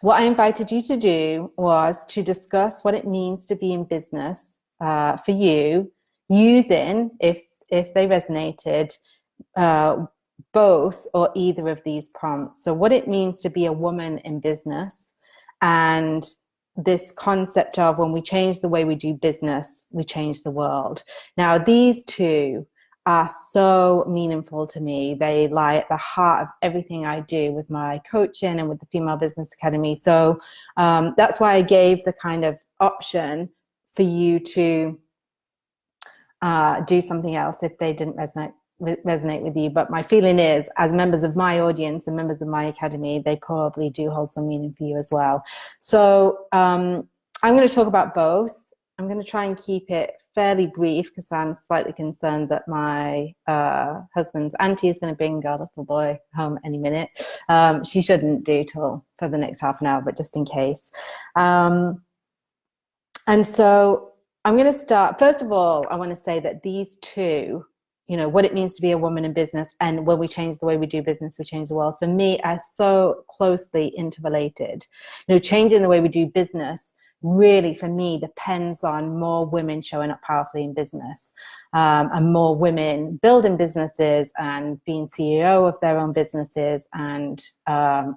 What I invited you to do was to discuss what it means to be in business for you, using, if they resonated, uh, both or either of these prompts. So, what it means to be a woman in business, and this concept of when we change the way we do business, we change the world. Now, these two are so meaningful to me. They lie at the heart of everything I do with my coaching and with the Female Business Academy. So that's why I gave the kind of option for you to do something else if they didn't resonate with you. But my feeling is, as members of my audience and members of my academy, they probably do hold some meaning for you as well. So I'm going to talk about both. I'm going to try and keep it fairly brief because I'm slightly concerned that my husband's auntie is going to bring our little boy home any minute. She shouldn't do till for the next half an hour, but just in case. And so I'm going to start. First of all, I want to say that these two, you know, what it means to be a woman in business and when we change the way we do business, we change the world, for me, are so closely interrelated. You know, changing the way we do business really, for me, depends on more women showing up powerfully in business, and more women building businesses and being CEO of their own businesses, and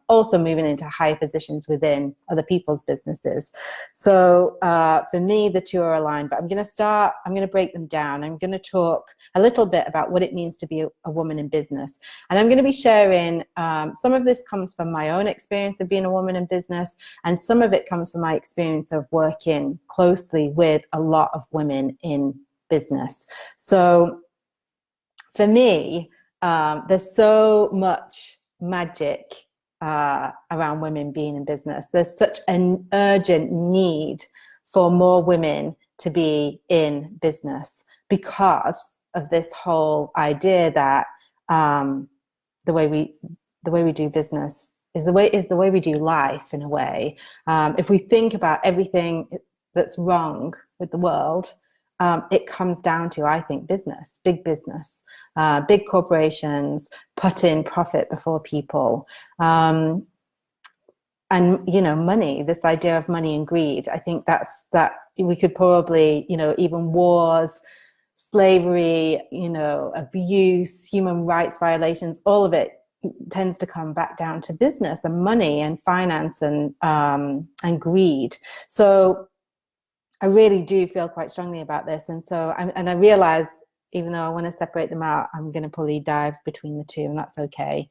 also moving into high positions within other people's businesses. So for me, the two are aligned, but I'm going to break them down. I'm going to talk a little bit about what it means to be a woman in business. And I'm going to be sharing, some of this comes from my own experience of being a woman in business, and some of it comes from my experience of working closely with a lot of women in business. So for me, there's so much magic around women being in business. There's such an urgent need for more women to be in business because of this whole idea that the way we do business is the way we do life in a way. If we think about everything that's wrong with the world, it comes down to, I think, business, big corporations putting profit before people. And, you know, money, this idea of money and greed, I think that we could probably, you know, even wars, slavery, you know, abuse, human rights violations, all of it tends to come back down to business and money and finance and greed. So I really do feel quite strongly about this. And so I realize, even though I want to separate them out, I'm going to probably dive between the two, and that's okay.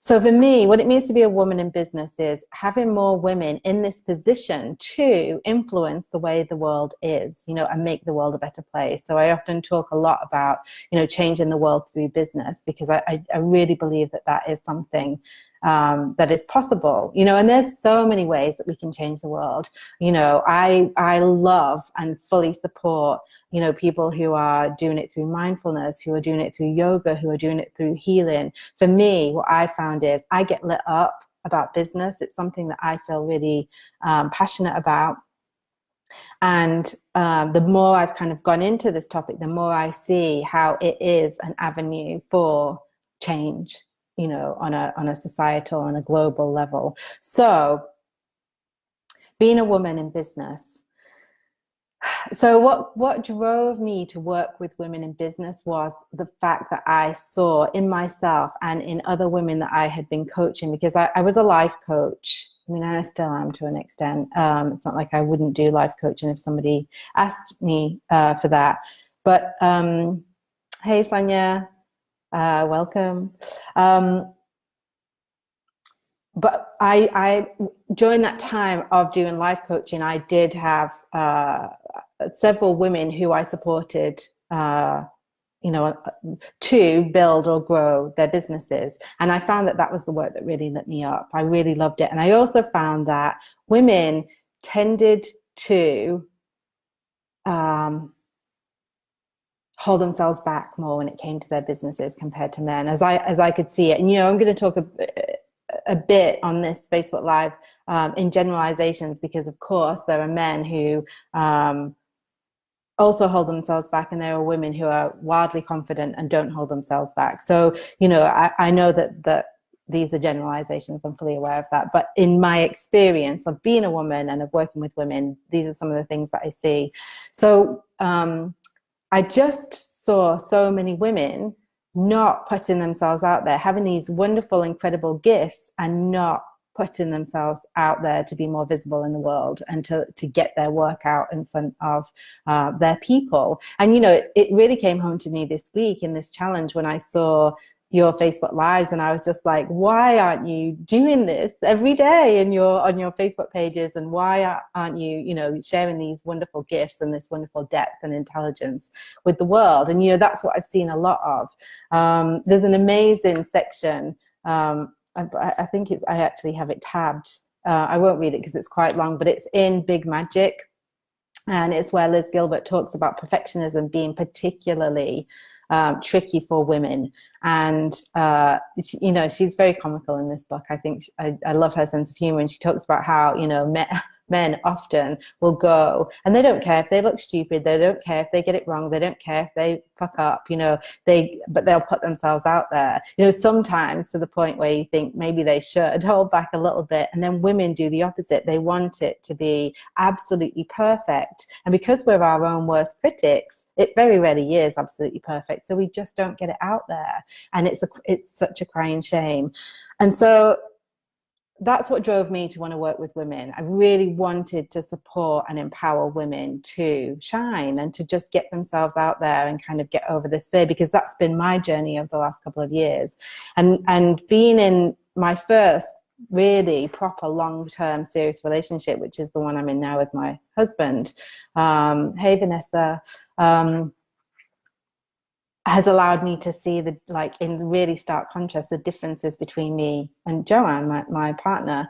So for me, what it means to be a woman in business is having more women in this position to influence the way the world is, you know, and make the world a better place. So I often talk a lot about, you know, changing the world through business, because I really believe that is something that is possible, you know, and there's so many ways that we can change the world. You know, I love and fully support, you know, people who are doing it through mindfulness, who are doing it through yoga, who are doing it through healing. For me, what I found is I get lit up about business. It's something that I feel really passionate about. And the more I've kind of gone into this topic, the more I see how it is an avenue for change, you know, on a societal and a global level. So being a woman in business. So what drove me to work with women in business was the fact that I saw in myself and in other women that I had been coaching, because I was a life coach. I mean, I still am to an extent. It's not like I wouldn't do life coaching if somebody asked me for that. But hey, Sonia, welcome. But I during that time of doing life coaching, I did have several women who I supported, you know, to build or grow their businesses. And I found that was the work that really lit me up. I really loved it. And I also found that women tended to hold themselves back more when it came to their businesses compared to men, as I could see it. And, you know, I'm going to talk a bit on this Facebook Live in generalizations, because of course there are men who also hold themselves back, and there are women who are wildly confident and don't hold themselves back. So, you know, I know that these are generalizations, I'm fully aware of that, but in my experience of being a woman and of working with women, these are some of the things that I see. So I just saw so many women not putting themselves out there, having these wonderful, incredible gifts and not putting themselves out there to be more visible in the world and to get their work out in front of their people. And, you know, it really came home to me this week in this challenge when I saw your Facebook lives, and I was just like, why aren't you doing this every day on your Facebook pages, and why aren't you, you know, sharing these wonderful gifts and this wonderful depth and intelligence with the world? And, you know, that's what I've seen a lot of. There's an amazing section, I think I actually have it tabbed. I won't read it because it's quite long, but it's in Big Magic, and it's where Liz Gilbert talks about perfectionism being particularly tricky for women. And you know, she's very comical in this book. I think I love her sense of humor, and she talks about how, you know, men often will go and they don't care if they look stupid, they don't care if they get it wrong, they don't care if they fuck up, you know, but they'll put themselves out there, you know, sometimes to the point where you think maybe they should hold back a little bit. And then women do the opposite. They want it to be absolutely perfect, and because we're our own worst critics, it very rarely is absolutely perfect, so we just don't get it out there, and it's such a crying shame. And so that's what drove me to want to work with women. I really wanted to support and empower women to shine and to just get themselves out there and kind of get over this fear, because that's been my journey over the last couple of years. And being in my first really proper long-term serious relationship, which is the one I'm in now with my husband, hey Vanessa, has allowed me to see the, like, in really stark contrast, the differences between me and Joanne, my partner,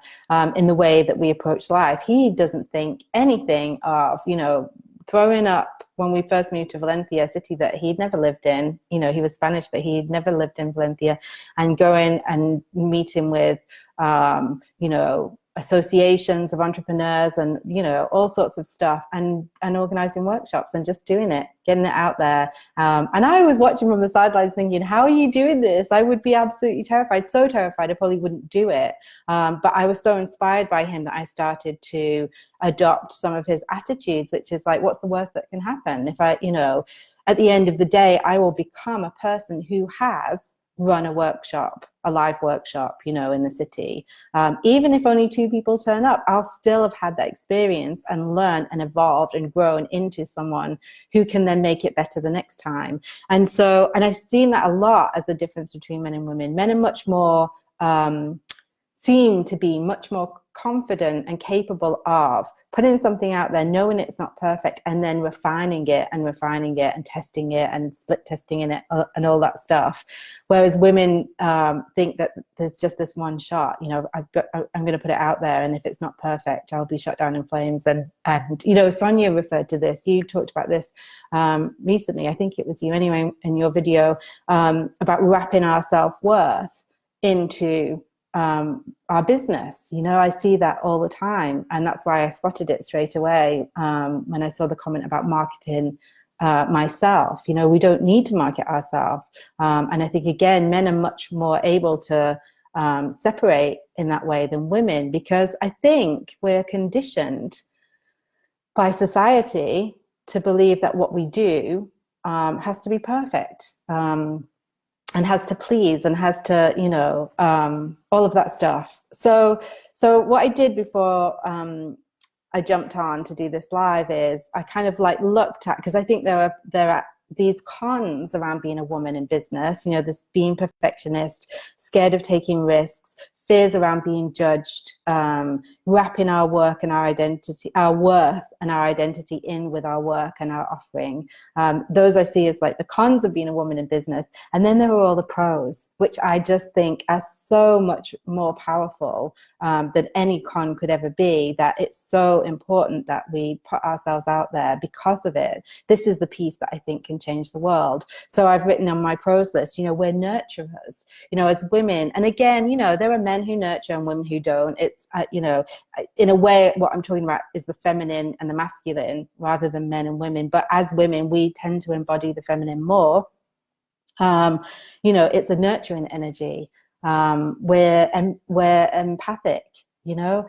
in the way that we approach life. He doesn't think anything of, you know, throwing up when we first moved to Valencia, a city that he'd never lived in. You know, he was Spanish, but he'd never lived in Valencia, and going and meeting with, you know, associations of entrepreneurs and, you know, all sorts of stuff, and organizing workshops and just doing it, getting it out there. And I was watching from the sidelines thinking, how are you doing this? I would be absolutely terrified, so terrified I probably wouldn't do it. But I was so inspired by him that I started to adopt some of his attitudes, which is like, what's the worst that can happen? If I, you know, at the end of the day, I will become a person who has run a workshop, a live workshop, you know, in the city. Even if only 2 people turn up, I'll still have had that experience and learned and evolved and grown into someone who can then make it better the next time. And so, and I've seen that a lot as a difference between men and women. Men are much more, seem to be much more confident and capable of putting something out there, knowing it's not perfect, and then refining it and testing it and split testing in it and all that stuff. Whereas women think that there's just this one shot, you know, I'm going to put it out there, and if it's not perfect, I'll be shut down in flames. And you know, Sonia referred to this. You talked about this recently. I think it was you anyway in your video about wrapping our self-worth into our business. You know, I see that all the time, and that's why I spotted it straight away when I saw the comment about marketing myself. You know, we don't need to market ourselves, and I think again, men are much more able to separate in that way than women, because I think we're conditioned by society to believe that what we do has to be perfect. And has to please, and has to, you know, all of that stuff. So what I did before I jumped on to do this live is I kind of like looked at, because I think there are these cons around being a woman in business, you know, this being perfectionist, scared of taking risks, fears around being judged, wrapping our work and our identity, our worth and our identity in with our work and our offering. Those I see as like the cons of being a woman in business. And then there are all the pros, which I just think are so much more powerful than any con could ever be, that it's so important that we put ourselves out there because of it. This is the piece that I think can change the world. So I've written on my pros list, you know, we're nurturers, you know, as women. And again, you know, there are men who nurture and women who don't. It's, you know, in a way, what I'm talking about is the feminine and the masculine rather than men and women. But as women, we tend to embody the feminine more. You know, it's a nurturing energy. We're empathic, you know.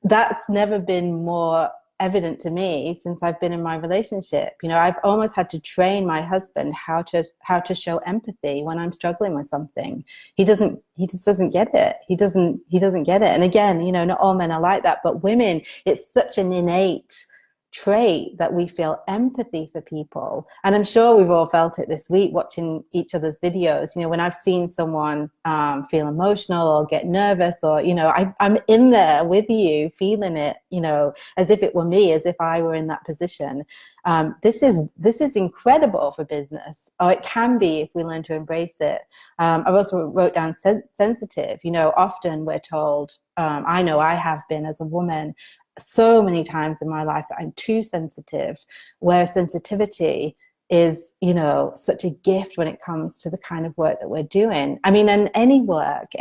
That's never been more evident to me since I've been in my relationship. You know, I've almost had to train my husband how to show empathy when I'm struggling with something. He just doesn't get it. He doesn't get it. And again, you know, not all men are like that, but women, it's such an innate trait that we feel empathy for people. And I'm sure we've all felt it this week watching each other's videos. You know, when I've seen someone feel emotional or get nervous, or, you know, I'm in there with you feeling it, you know, as if it were me, as if I were in that position. This is incredible for business, or it can be if we learn to embrace it. I've also wrote down sensitive. You know, often we're told, I know I have been as a woman, so many times in my life, that I'm too sensitive, where sensitivity is, you know, such a gift when it comes to the kind of work that we're doing. I mean, and any work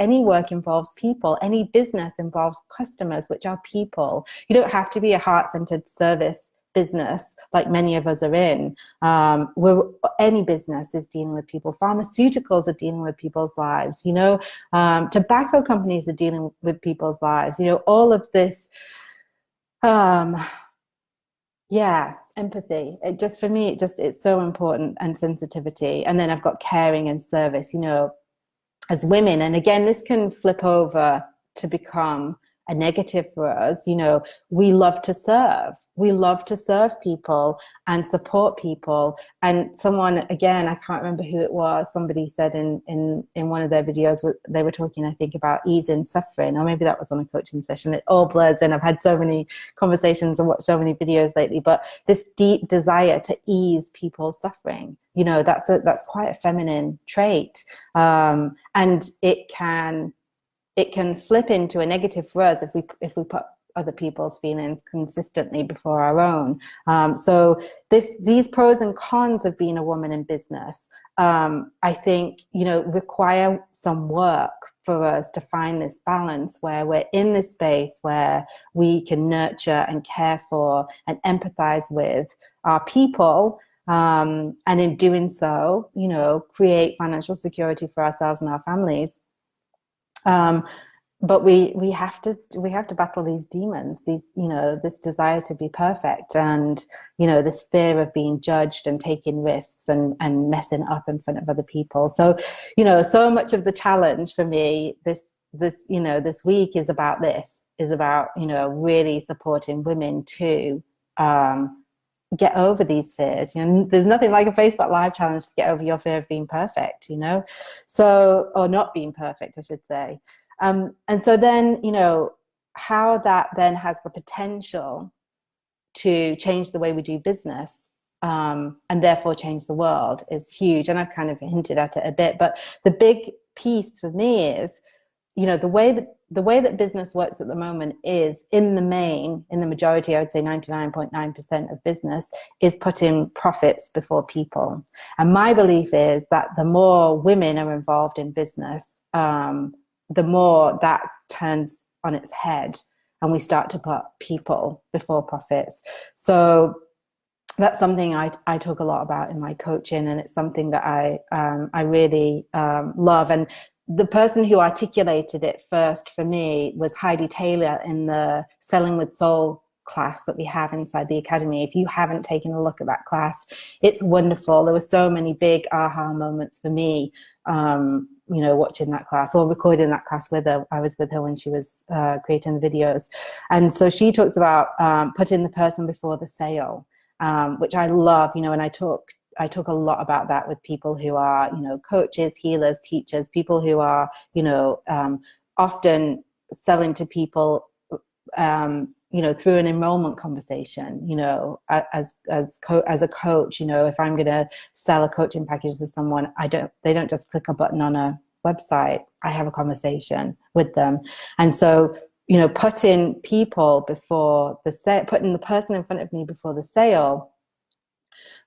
involves people. Any business involves customers, which are people. You don't have to be a heart-centered service business like many of us are in. Any business is dealing with people. Pharmaceuticals are dealing with people's lives, you know. Tobacco companies are dealing with people's lives, you know. All of this, yeah, empathy. It just, for me, it's so important, and sensitivity. And then I've got caring and service, you know, as women. And again, this can flip over to become a negative for us. You know, we love to serve. We love to serve people and support people. And someone, again, I can't remember who it was, somebody said in one of their videos, they were talking, I think, about easing suffering, or maybe that was on a coaching session. It all blurs in. I've had so many conversations and watched so many videos lately, but this deep desire to ease people's suffering, you know, that's quite a feminine trait. And it can flip into a negative for us if we put other people's feelings consistently before our own. So these pros and cons of being a woman in business, I think, you know, require some work for us to find this balance where we're in this space where we can nurture and care for and empathize with our people. And in doing so, you know, create financial security for ourselves and our families. But we have to battle these demons, you know, this desire to be perfect, and, you know, this fear of being judged and taking risks and messing up in front of other people. So, you know, so much of the challenge for me this you know, this week is about, you know, really supporting women to get over these fears. You know, there's nothing like a Facebook Live challenge to get over your fear of being perfect, you know, so, or not being perfect, I should say. And so then, you know, how that then has the potential to change the way we do business, and therefore change the world, is huge. And I've kind of hinted at it a bit, but the big piece for me is, you know, the way that business works at the moment is, in the majority, I would say 99.9% of business is putting profits before people. And my belief is that the more women are involved in business, the more that turns on its head, and we start to put people before profits. So that's something I talk a lot about in my coaching, and it's something that I really love. And the person who articulated it first for me was Heidi Taylor in the Selling with Soul class that we have inside the academy. If you haven't taken a look at that class, it's wonderful. There were so many big aha moments for me, you know, watching that class or recording that class with her. I was with her when she was creating the videos. And so she talks about putting the person before the sale, which I love, you know, and I talk a lot about that with people who are, you know, coaches, healers, teachers, people who are, you know, often selling to people, you know, through an enrollment conversation. You know, as a coach, you know, if I'm going to sell a coaching package to someone, they don't just click a button on a website. I have a conversation with them. And so, you know, putting people before the sale, putting the person in front of me before the sale,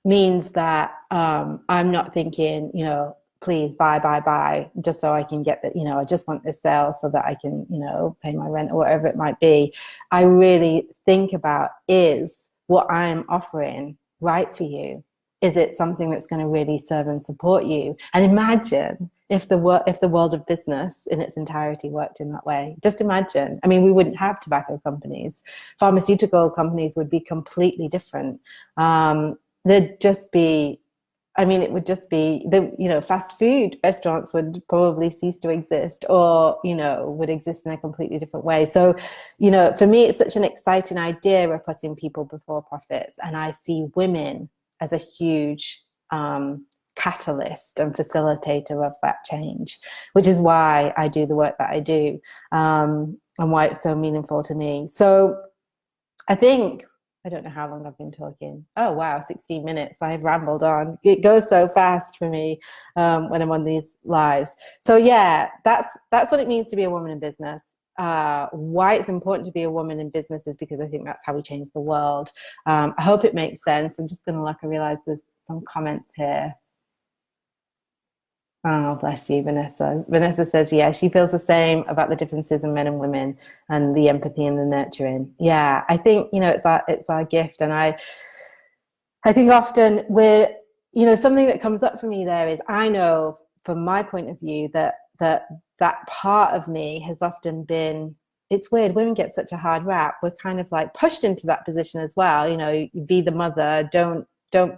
means that I'm not thinking, you know, please buy, just so I can get that, you know, I just want this sale so that I can, you know, pay my rent or whatever it might be. I really think about, is what I'm offering right for you? Is it something that's going to really serve and support you? And imagine if the world of business in its entirety worked in that way. Just imagine. I mean, we wouldn't have tobacco companies. Pharmaceutical companies would be completely different. There'd just be, I mean, it would just be fast food restaurants would probably cease to exist, or, would exist in a completely different way. So, for me, it's such an exciting idea of putting people before profits. And I see women as a huge catalyst and facilitator of that change, which is why I do the work that I do, and why it's so meaningful to me. So I don't know how long I've been talking. Oh, wow, 16 minutes. I've rambled on. It goes so fast for me when I'm on these lives. So yeah, that's what it means to be a woman in business. Why it's important to be a woman in business is because I think that's how we change the world. I hope it makes sense. I'm just going to look. I realize there's some comments here. Oh, bless you, Vanessa. Vanessa says, yeah, she feels the same about the differences in men and women and the empathy and the nurturing. Yeah, I think, it's our gift. And I think often something that comes up for me there is, I know from my point of view that part of me has often been, it's weird, women get such a hard rap. We're kind of like pushed into that position as well. You be the mother, don't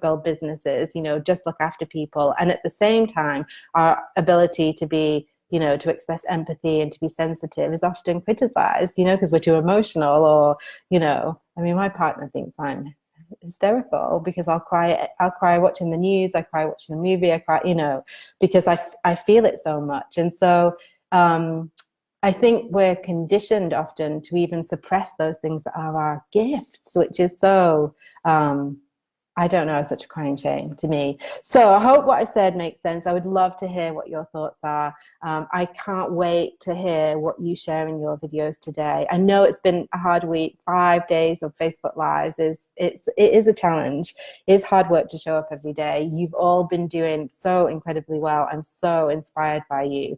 build businesses, just look after people. And at the same time, our ability to be, to express empathy and to be sensitive is often criticized, because we're too emotional, or, I mean, my partner thinks I'm hysterical because I'll cry watching the news, I cry watching a movie, I cry, because I feel it so much. And so I think we're conditioned often to even suppress those things that are our gifts, which is so I don't know, such a crying shame to me. So I hope what I said makes sense. I would love to hear what your thoughts are. I can't wait to hear what you share in your videos today. I know it's been a hard week. 5 days of Facebook Lives it is a challenge. It's hard work to show up every day. You've all been doing so incredibly well. I'm so inspired by you.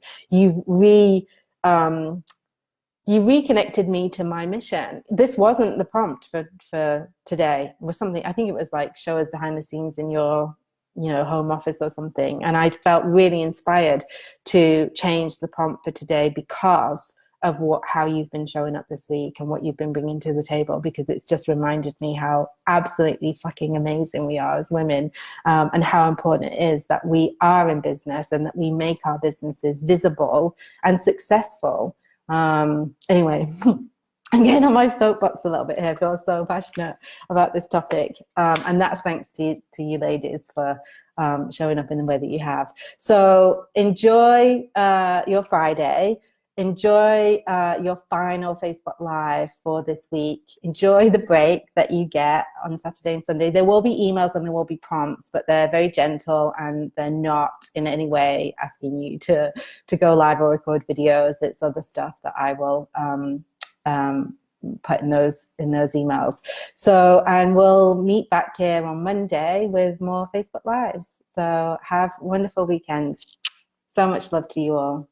You reconnected me to my mission. This wasn't the prompt for today. It was something, I think it was like, show us behind the scenes in your home office or something. And I felt really inspired to change the prompt for today because of how you've been showing up this week and what you've been bringing to the table, because it's just reminded me how absolutely fucking amazing we are as women, and how important it is that we are in business and that we make our businesses visible and successful. Anyway, I'm getting on my soapbox a little bit here. I feel so passionate about this topic. And that's thanks to you ladies for showing up in the way that you have. So enjoy your Friday. Enjoy your final Facebook Live for this week. Enjoy the break that you get on Saturday and Sunday. There will be emails and there will be prompts, but they're very gentle and they're not in any way asking you to go live or record videos. It's other stuff that I will put in those emails. So, and we'll meet back here on Monday with more Facebook Lives. So have wonderful weekends. So much love to you all.